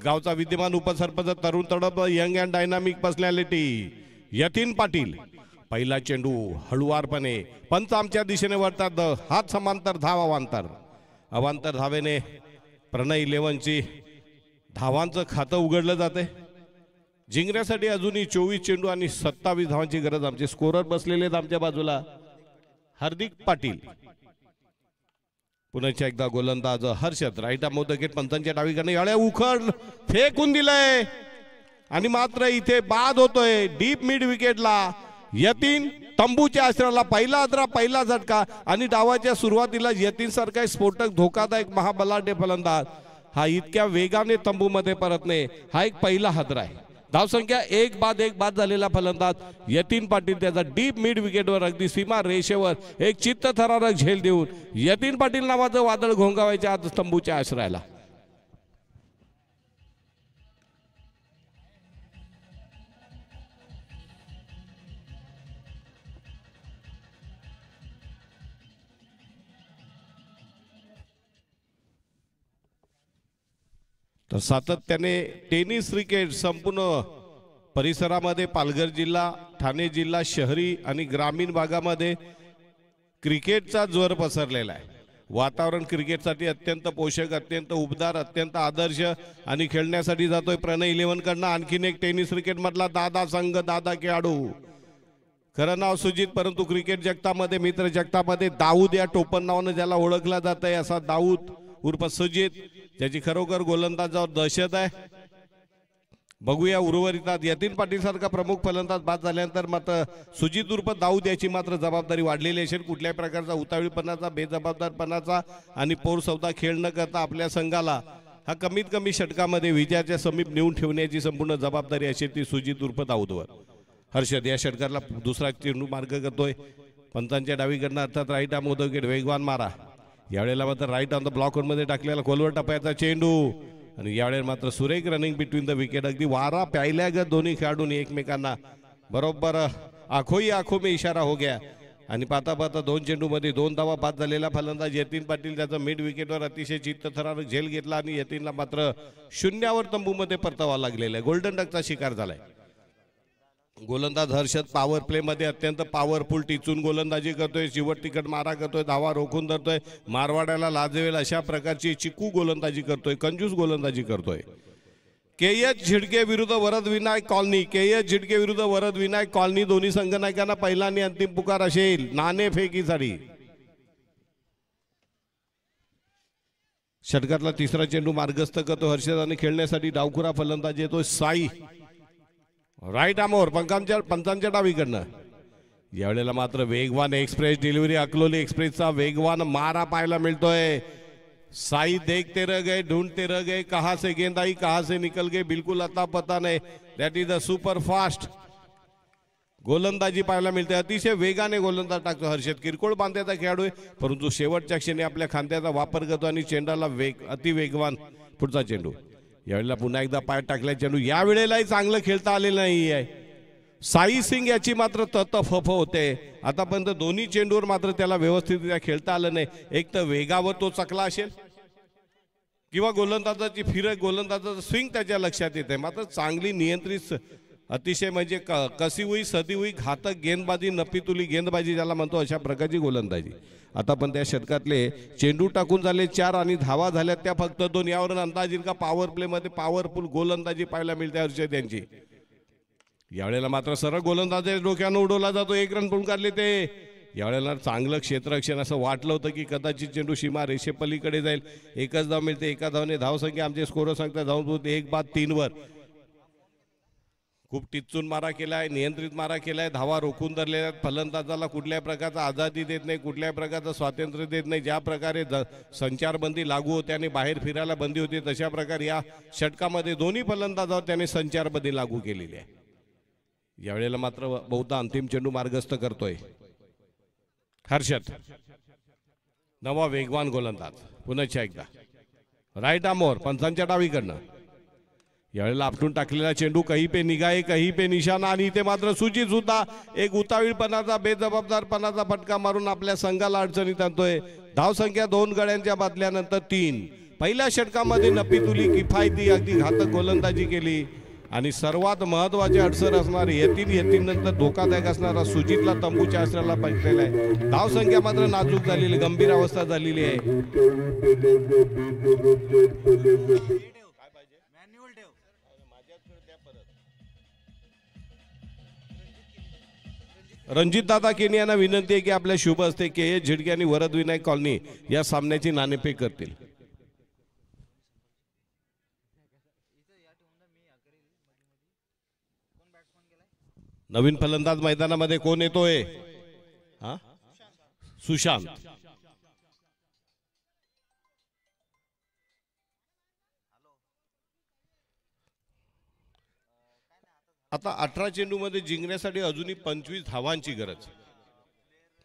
गावचा विद्यमान उपसरपंच तरुण तडप young and dynamic personality Yatin Patil पहिला चेंडू हळुवारपणे पंच आमच्या दिशेने वळतात हात समांतर धाव अवांतर धावेने प्रणय 11ची धावांचं खातं उघडलं जाते जिंकण्यासाठी अजूनही 24 चेंडू आणि 27 धावांची गरज आमचे स्कोरर बसलेले आहेत आमच्या बाजूला हार्दिक पाटील पुन्हा एकदा गोलंदाज हर्षद राईट मोदकेट पंचांच्या डावीकडे याळ्या उखड फेकून दिलंय आणि मात्र इथे बाद होतोय डीप मिड विकेटला यतीन तंबूच्या आश्रयाला पहिला आदरा पहिला झटका आणि डावाच्या सुरुवातीला यतीन सारखा स्फोटक धोकादायक महाबलाढ्य फलंदाज हा इतक्या वेगाने तंबूमध्ये परतणे हा एक पहिला हादरा आहे धावसंख्या एक बाद झालेला फलंदाज यतीन पाटील त्याचा डीप मिड विकेटवर अगदी सीमा रेषेवर एक चित्तथरारक झेल देऊन यतीन पाटील नावाचं वादळ घोंगावायच्या आज तंबूच्या आश्रयाला तर सातत्याने टेनिस क्रिकेट संपूर्ण परिसरामध्ये पालघर जिल्हा ठाणे जिल्हा शहरी आणि ग्रामीण भागामध्ये क्रिकेटचा जोर पसरलेला आहे वातावरण क्रिकेटसाठी अत्यंत पोषक अत्यंत उबदार अत्यंत आदर्श आणि खेळण्यासाठी जातोय प्रणय 11 कडनं आणखीन एक टेनिस क्रिकेट मधला दादा संघ दादा खेळाडू खरं नाव सुजित परंतु क्रिकेट जगतामध्ये मित्र जगतामध्ये दाऊद या टोपण नावानं ज्याला ओळखला जात आहे असा दाऊद उर्फ सुजित त्याची खरोखर गोलंदाजावर दहशत आहे बघूया उर्वरितात यतीन पाटील सारखा प्रमुख फलंदाज बाद झाल्यानंतर मात्र सुजित उर्फ दाऊद याची मात्र जबाबदारी वाढलेली असेल कुठल्याही प्रकारचा उतावीळपणाचा बेजबाबदारपणाचा आणि पौर सौदा खेळ न करता आपल्या संघाला हा कमीत कमी षटकामध्ये विजयाच्या समीप नेऊन ठेवण्याची संपूर्ण जबाबदारी असेल ती सुजित उर्फ दाऊदवर हर्षद या षटकाला दुसरा चेंडू मार्ग करतोय पंचांच्या डावीकडनं अर्थात राईट आर्म उदोगेट वेगवान मारा यावेळेला मात्र राईट ऑन द ब्लॉक मध्ये टाकलेला खोलवर टप्प्याचा चेंडू आणि यावेळेला मात्र सुरेख रनिंग बिटवीन द विकेट अगदी वारा प्यायल्यागत दोन्ही खेळाडूंनी एकमेकांना बरोबर आखोही आखो में इशारा हो गया आणि पाहता पाहता 2 चेंडूमध्ये 2 धावा बाद झालेला फलंदाज यतीन पाटील त्याचा मिड विकेटवर अतिशय चित्तथरारक झेल घेतला आणि यतीनला मात्र शून्यावर तंबूमध्ये परतावा लागलेला आहे गोल्डन डकचा शिकार झालाय गोलंदाज हर्षद पॉवर प्ले मध्ये अत्यंत पॉवरफुल टिचून गोलंदाजी करतोय चिवट तिकट मारा करतोय धावा रोखून धरतोय मारवाड्याला लाजवेल अशा प्रकारची चिकू गोलंदाजी करतोय कंजूस गोलंदाजी करतोय के.एच. झिडके विरुद्ध वरद विनायक कॉलनी. के.एच. झिडके विरुद्ध वरद विनायक कॉलनी. दोन्ही संघनायकांना पहिला आणि अंतिम पुकार असेल नाणेफेकीसाठी. षटकातला तिसरा चेंडू मार्गस्थ करतो हर्षद आणि खेळण्यासाठी डावखुरा फलंदाज येतो साई. राईट आमोर पंचांच्या डावीकडनं. यावेळेला मात्र वेगवान एक्सप्रेस डिलिव्हरी. अकलोली एक्सप्रेसचा वेगवान मारा पाहायला मिळतोय. साई देखते रह गए, ढूंढते रह गए, कहां से गेंद आई कहां से निकल गई बिल्कुल अता पता नाही. That is the super fast गोलंदाजी पाहायला मिळते. अतिशय वेगाने गोलंदाज टाकतो हर्षद. किरकोळ बांध्याचा खेळाडू आहे परंतु शेवटच्या क्षणी आपल्या खांद्याचा वापर करतो आणि चेंडाला अति वेगवान. पुढचा चेंडू. यावेळेला पुन्हा एकदा पाय टाकल्या चेंडू. यावेळेलाही चांगलं खेळता आलेलं नाही आहे. साई सिंग याची मात्र ततफफ होते. आतापर्यंत दोन्ही चेंडूवर मात्र त्याला व्यवस्थितरित्या खेळता आलं नाही. एक तर वेगावर तो चकला असेल किंवा गोलंदाजाची फिरक गोलंदाजाचा स्विंग त्याच्या लक्षात येते. मात्र चांगली नियंत्रित अतिशय म्हणजे कसी हुई सदी हुई घातक गेंदबाजी नफीतुली गेंदबाजी ज्याला म्हणतो अशा प्रकारची गोलंदाजी. आता पण त्या षटकातले चेंडू टाकून झाले 4 आणि धावा झाल्या त्या फक्त 2. यावरून अंदाज येईल का पॉवर प्ले मध्ये पॉवरफुल गोलंदाजी पाहायला मिळते हर्षद यांची. यावेळेला मात्र सरळ गोलंदाज डोक्यानं उडवला जातो. 1 रन पळून काढले ते. यावेळेला चांगलं क्षेत्ररक्षण. असं वाटलं होतं की कदाचित चेंडू सीमा रेषेपलीकडे जाईल. एकच धाव मिळते. एका धावने धावसंख्या आमचे स्कोर सांगता जाऊन 1-3 वर. खूप टिचून मारा केलाय, नियंत्रित मारा केलाय, धावा रोखून धरलेल्या आहेत. फलंदाजाला कुठल्याही प्रकारचा आझादी देत नाही, कुठल्याही प्रकारचं स्वातंत्र्य देत नाही. ज्या प्रकारे संचारबंदी लागू होते आणि बाहेर फिरायला बंदी होती तशा प्रकारे या षटकामध्ये दोन्ही फलंदाजावर त्याने संचारबंदी लागू केलेली आहे. यावेळेला मात्र बहुधा अंतिम चेंडू मार्गस्थ करतोय हर्षद. नवा वेगवान गोलंदाज. पुन्हा एकदा राईट आमोर पंचांच्या डावीकडनं. यावेळेला आपटून टाकलेला चेंडू कहीं पे निगाहे कहीं पे निशाणा. आणि इथे मात्र सुजित सुद्धा एक उतावीळपणाचा बेजबाबदारपणाचा फटका मारून आपल्या संघाला अडचणीत आणतोय. धावसंख्या 2 गड्यांच्या बदल्यानंतर 3. पहिल्या षटकामध्ये नफीतुली किफायती अगदी घातक गोलंदाजी केली आणि सर्वात महत्वाचे अडसर असणारे यतीन नंतर धोकादायक असणारा सुजितला तंबूच्या आश्रयाला पडलेला आहे. धावसंख्या मात्र नाजूक झालेली गंभीर अवस्था झालेली आहे. रणजित दादा केनी यांना विनंती आहे की आपल्या शुभ हस्ते के.एच. झिडके आणि वरद विनायक कॉलनी या सामन्याची नाणेफेक करतील. नवीन फलंदाज मैदानामध्ये कोण येतोय? सुशांत. आता 18 चेंडूमध्ये जिंकण्यासाठी अजूनही 25 धावांची गरज.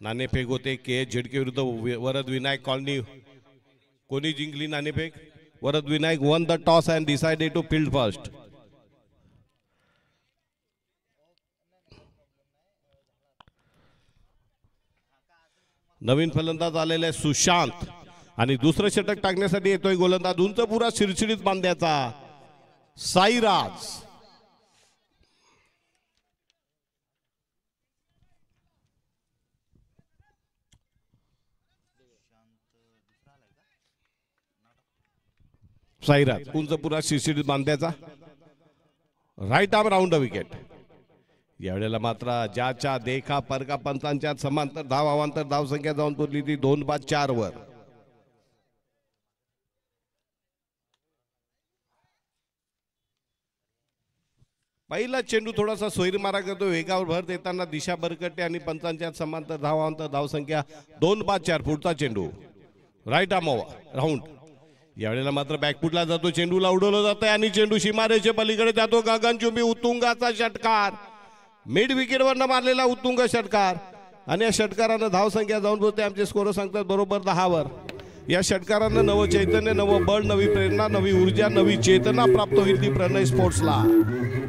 नाणेफेक होते के.एच. झिडके विरुद्ध वरद विनायक कॉलनी. कोणी जिंकली नाणेफेक? Varad Vinayak won the toss and decided to field first. नवीन फलंदाज आलेला आहे सुशांत आणि दुसरं षटक टाकण्यासाठी येतोय गोलंदाज उंच पुरा शिरशिरीत बांध्याचा साईराज. साईराज उंच पुरा शिरशिरीत बांध्याचा राईट आर्म राऊंड विकेट. यावेळेला मात्र ज्याच्या देखा परका पंचांच्या समांतर धाव अवांतर धावसंख्या जाऊन पुरली ती 2-4 वर. पहिला चेंडू थोडासा सोयरी मारा करतो. वेगावर भर देताना दिशा बरकटे आणि पंचांच्या समांतर धाव अवांतर धावसंख्या 2-4. पुढचा चेंडू राईट आर्म राऊंड. यावेळेला मात्र बॅकफुटला जातो. चेंडूला उडवलं जातं आणि चेंडू सीमारेषे पलीकडे जातो. गगनचुंबी उत्तुंगाचा षटकार. मिड विकेटवरनं मारलेला उत्तुंग षटकार आणि या षटकारानं धावसंख्या जाऊन बोलते आमचे स्कोर सांगतात बरोबर 10 वर. या षटकारानं नवं चैतन्य, नवं बळ, नवी प्रेरणा, नवी ऊर्जा, नवी चेतना प्राप्त होईल ती प्रणय स्पोर्ट्सला.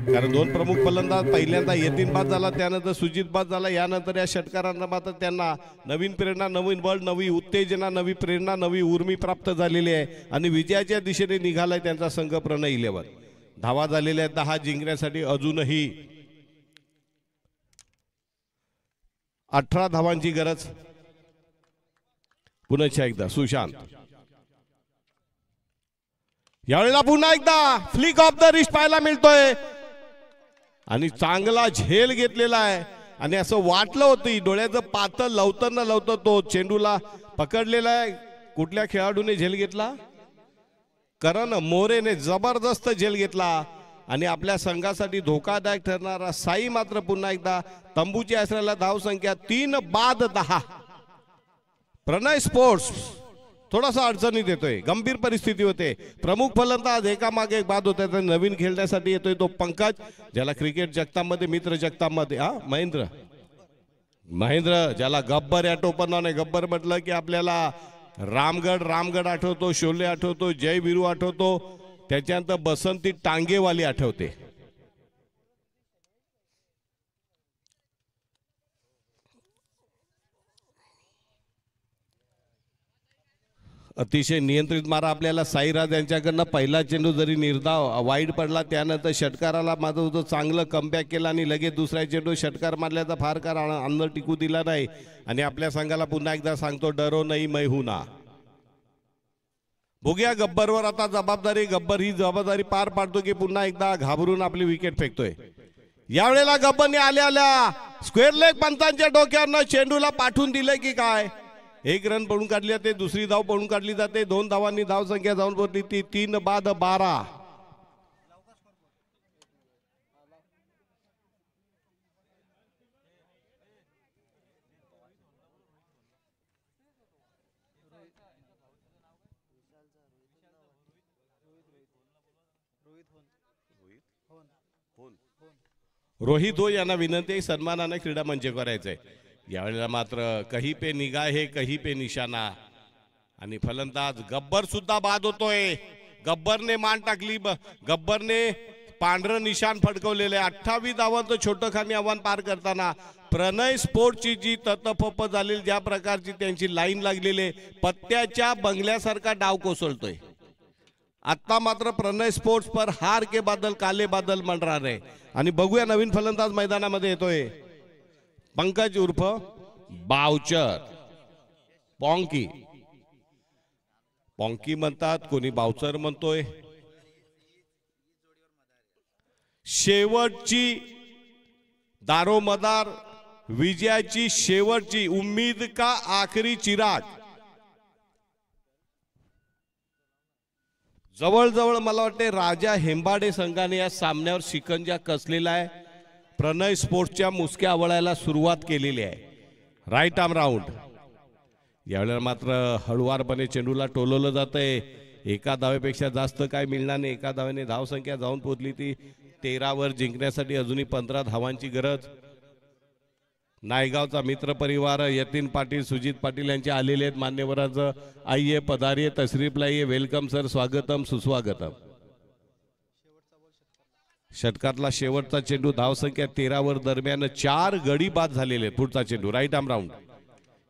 कारण 2 प्रमुख फलंदाज पहिल्यांदा यतीन बाद झाला, त्यानंतर सुजित बाद झाला. यानंतर या षटकारांना मात्र त्यांना नवीन प्रेरणा, नवीन बळ, नवी उत्तेजना, नवी प्रेरणा, नवी उर्मी प्राप्त झालेली आहे आणि विजयाच्या दिशेने निघालाय त्यांचा संघ प्रणय 11. धावा झालेल्या आहेत 10. जिंकण्यासाठी अजूनही 18 धावांची गरज. पुन्हा एकदा सुशांत. यावेळेला पुन्हा एकदा फ्लिक ऑफ द रिस्ट पाहायला मिळतोय आणि चांगला झेल घेतलेला आहे आणि असं वाटलं होतं डोळ्याचं पातळ लवतं न लवतं तो चेंडूला पकडलेला आहे. कुठल्या खेळाडूने झेल घेतला? करण मोरेने जबरदस्त झेल घेतला आणि आपल्या संघासाठी धोकादायक ठरणारा साई मात्र पुन्हा एकदा तंबूची आसऱ्याला धाव संख्या 3-10. प्रणय स्पोर्ट्स थोडासा अडचणीत येतोय, गंभीर परिस्थिती होते. प्रमुख फलंदाज एकामागे एक बाद होते. नवीन खेळण्यासाठी येतोय तो पंकज, ज्याला क्रिकेट जगतामध्ये मित्र जगतामध्ये महेंद्र ज्याला गब्बर या टोपणाने गब्बर म्हटलं की आपल्याला रामगड आठवतो, शोले आठवतो, जय बिरू आठवतो, त्याच्यानंतर बसंती टांगेवाली आठवते. अतिशय नियंत्रित मारा आपल्याला साईराज यांच्याकडनं. पहिला चेंडू जरी निर्धाव वाईड पडला, त्यानंतर षटकाराला माझं होतं चांगलं कमबॅक केला आणि लगेच दुसऱ्या चेंडू षटकार मारल्याचा फार कार अंदर टिकू दिला नाही आणि आपल्या संघाला पुन्हा एकदा सांगतो डरो नाही मै हूं ना. बघूया गब्बरवर आता जबाबदारी, गब्बर ही जबाबदारी पार पाडतो की पुन्हा एकदा घाबरून आपली विकेट फेकतोय. यावेळेला गब्बरने आल्या स्क्वेअर लेग पंचांच्या डोक्यावरनं चेंडूला पाठवून दिले की काय. एक रन पडून काढली जाते, दुसरी धाव पडून काढली जाते. 2 धावांनी धाव संख्या जाऊन पोहोचली ती 3-12. रोहित हो यांना विनंती, सन्मानाने क्रीडा मंच करायचंय. यावेळेला मात्र कहीं पे निगाह है कहीं पे निशाना आणि फलंदाज गब्बर सुद्धा बाद होतोय. गब्बरने मान टाकली, गब्बरने पांढरं निशाण फडकवलेले. 28 धावांचं छोटं खानी आव्हान पार करताना प्रणय स्पोर्टची जी ततफप झालेली, ज्या प्रकारची त्यांची लाईन लागलेली, पत्त्याच्या बंगल्यासारखा डाव कोसळतोय. आता मात्र प्रणय स्पोर्ट्स पर हार के बादल काले बादल मंडरा रहे. आणि बघूया नवीन फलंदाज मैदानामध्ये येतोय पंकज उर्फ बावचर. पॉंकी म्हणतात, कोणी बावचर म्हणतोय. शेवटची दारोमदार, विजयाची शेवटची उम्मीद का आखरी चिराग. जवळजवळ मला वाटते राजा हेंबाडे संघाने या सामन्यावर शिकंजा कसलेला आहे. प्रणय स्पोर्ट्सच्या मुसक्या आवळायला सुरुवात केलेली आहे. Right arm round. यावेळेला मात्र हळुवारपणे चेंडूला टोलवलं जातंय. एका धावेपेक्षा जास्त काय मिळणार नाही. एका धावेने धावसंख्या जाऊन पोहोचली ती 13 जिंकण्यासाठी अजूनही 15 धावांची गरज. नायगावचा मित्र परिवार यतीन पाटील, सुजित पाटील यांचे आलेले आहेत. मान्यवरांचं आइये पधारिये तशरीफ लाइये. वेलकम सर, स्वागतम सुस्वागतम. षटकातला शेवटचा चेंडू, धावसंख्या 13 दरम्यान 4 गडी बाद झालेले. पुढचा चेंडू राईट आर्म राऊंड.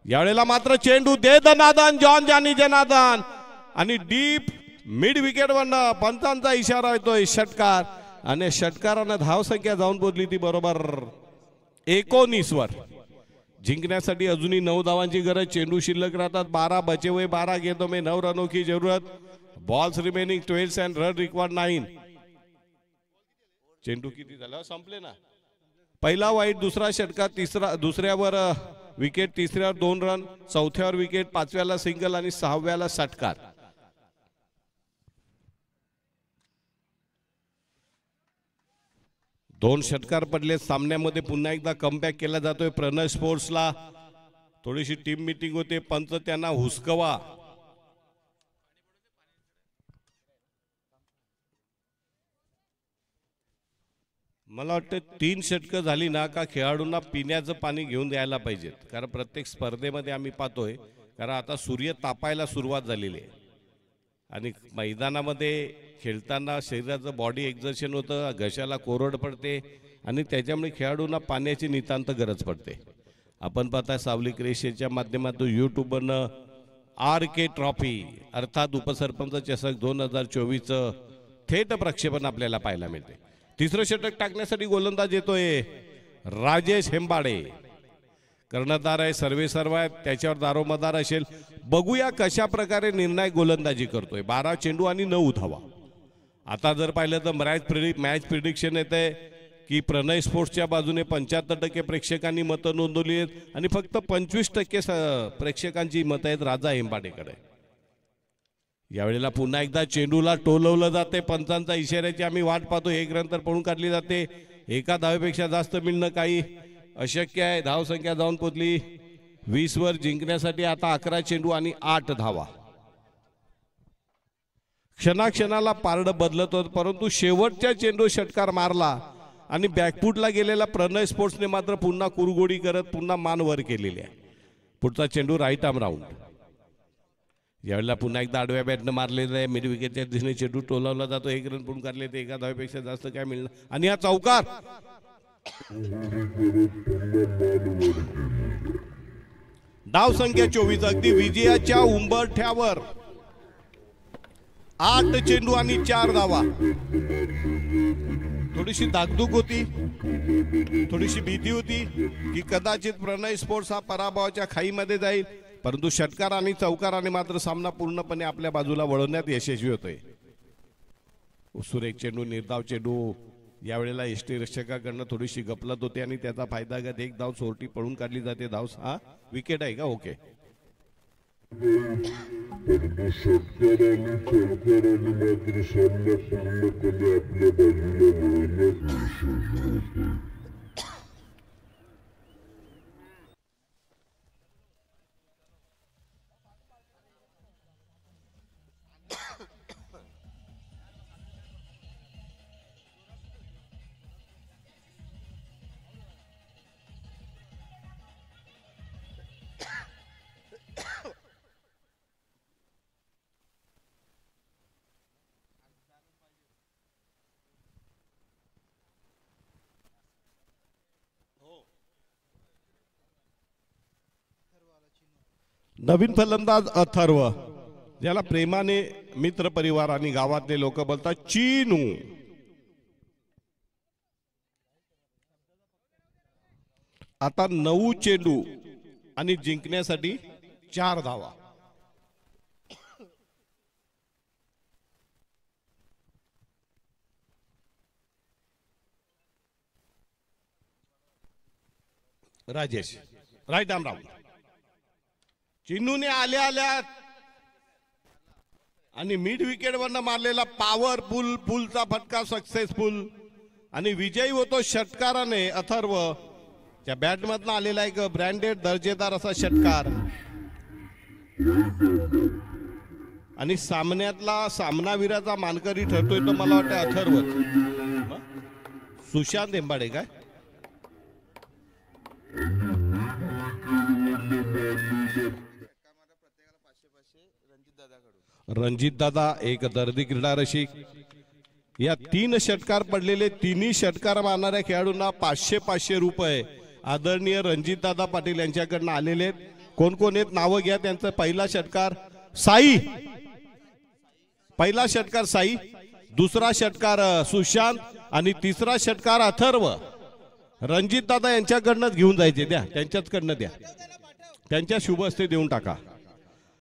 यावेळेला मात्र चेंडू दे दनादन जॉन जानी जनादन आणि डीप मिड विकेटवरनं पंचांचा इशारा येतोय षटकार आणि षटकारानं धावसंख्या जाऊन पोहोचली ती बरोबर 19 जिंकण्यासाठी अजूनही 9 धावांची गरज. चेंडू शिल्लक राहतात 12. बचे हुए 12 गेंदों में 9 रनों की जरूरत. Balls remaining 12 end run required 9. चेंडू किती झाला संपले ना. पहिला वाईट, दुसरा षटकार, दुसऱ्यावर विकेट, तिसऱ्यावर 2 रन, चौथ्यावर विकेट, 5व्याला सिंगल आणि 6व्याला षटकार. दोन षटकार पडले सामन्यामध्ये. पुन्हा एकदा कमबॅक केला जातोय प्रणय स्पोर्ट्सला. थोडीशी टीम मीटिंग होते, पंच त्यांना हुसकवा. मला वाटतं 3 षटकं झाली ना का खेळाडूंना पिण्याचं पाणी घेऊन द्यायला पाहिजेत. कारण प्रत्येक स्पर्धेमध्ये आम्ही पाहतोय, कारण आता सूर्य तापायला सुरुवात झालेली आहे आणि मैदानामध्ये खेळताना शरीराचं बॉडी एक्झर्शन होतं, घशाला कोरड पडते आणि त्याच्यामुळे खेळाडूंना पाण्याची नितांत गरज पडते. आपण पाहता सावली क्रिकेटच्या माध्यमातून यूट्यूबवरनं RK ट्रॉफी अर्थात उपसरपंच चषक 2024चं थेट प्रक्षेपण आपल्याला पाहायला मिळते. तिसरं षटक टाकण्यासाठी गोलंदाज येतोय राजेश हेंबाडे. कर्णधार आहे, सर्वेसर्वा आहे, त्याच्यावर दारोमदार असेल. बघूया कशा प्रकारे निर्णायक गोलंदाजी करतोय. 12 चेंडू आणि 9 धावा. आता जर पाहिलं तर मॅच प्रिडिक्शन येते की प्रणय स्पोर्ट्सच्या बाजूने 75% प्रेक्षकांनी मतं नोंदवली आहेत आणि फक्त 25% प्रेक्षकांची मतं आहेत राजा हेंबाडेकडे. यावेळेला पुन्हा एकदा चेंडूला टोलवलं जाते. पंचांचा इशाऱ्याची आम्ही वाट पाहतो. एक रन तर पळून काढली जाते. एका धावेपेक्षा जास्त मिळणं काही अशक्य आहे. धावसंख्या जाऊन पोचली 20 वर. जिंकण्यासाठी आता 11 चेंडू आणि 8 धावा. क्षणाक्षणाला पारड बदलत होत, परंतु शेवटच्या चेंडू षटकार मारला आणि बॅकफुटला गेलेला प्रणय स्पोर्ट्सने मात्र पुन्हा कुरगोडी करत पुन्हा मान वर केलेली आहे. पुढचा चेंडू राईट आर्म राऊंड. यावेळेला पुन्हा एकदा आडव्या बॅटनं मारलेला आहे. मिड विकेटच्या दिशेने चेंडू टोलावला जातो. एक रन पूर्ण काढले ते एका धावेपेक्षा जास्त काय मिळणार आणि हा चौकार. धाव संख्या 24. अगदी विजयाच्या उंबरठ्यावर 8 चेंडू आणि 4 धावा. थोडीशी धाकधूक होती, थोडीशी भीती होती की कदाचित प्रणय स्पोर्ट्स हा पराभवाच्या खाईमध्ये जाईल, परंतु षटकार आणि चौकाराने मात्र सामना पूर्णपणे आपल्या बाजूला वळवण्यात यशस्वी होतोय. सुरेख चेंडू, निर्धाव चेंडू. यावेळेला एसटी रक्षकाकडनं थोडीशी गपलत होते आणि त्याचा फायदा घेत एक धाव चोरटी पळून काढली जाते. धाव हा विकेट आहे का? ओके. नवीन फलंदाज अथर्व, ज्याला प्रेमाने मित्र परिवार आणि गावातले लोक बोलतात चीनू. आता 9 चेंडू आणि जिंकण्यासाठी 4 धावा. Rajesh right arm round. चिन्नूने आल्या आणि मिड विकेट वरनं मारलेला पॉवरफुल पुलचा फटका सक्सेसफुल आणि विजयी होतो षटकाराने. अथर्व त्या बॅटमधनं आलेला एक ब्रँडेड दर्जेदार असा षटकार आणि सामन्यातला सामनावीराचा मानकरी ठरतोय तो मला वाटतं अथर्व. सुशांत हेंबाडे काय? रणजित दादा एक दर्दी क्रीडा रसिक. या 3 षटकार पडलेले, 3ही षटकार मारणाऱ्या खेळाडूंना 500 रुपये आदरणीय रणजित दादा पाटील यांच्याकडनं आलेले आहेत. कोण कोण आहेत नावं घ्या त्यांचं. पहिला षटकार साई, पहिला षटकार साई, दुसरा षटकार सुशांत आणि तिसरा षटकार अथर्व. रणजित दादा यांच्याकडनंच घेऊन जायचे. द्या त्यांच्याचकडनं द्या, त्यांच्या शुभ हस्ते देऊन टाका.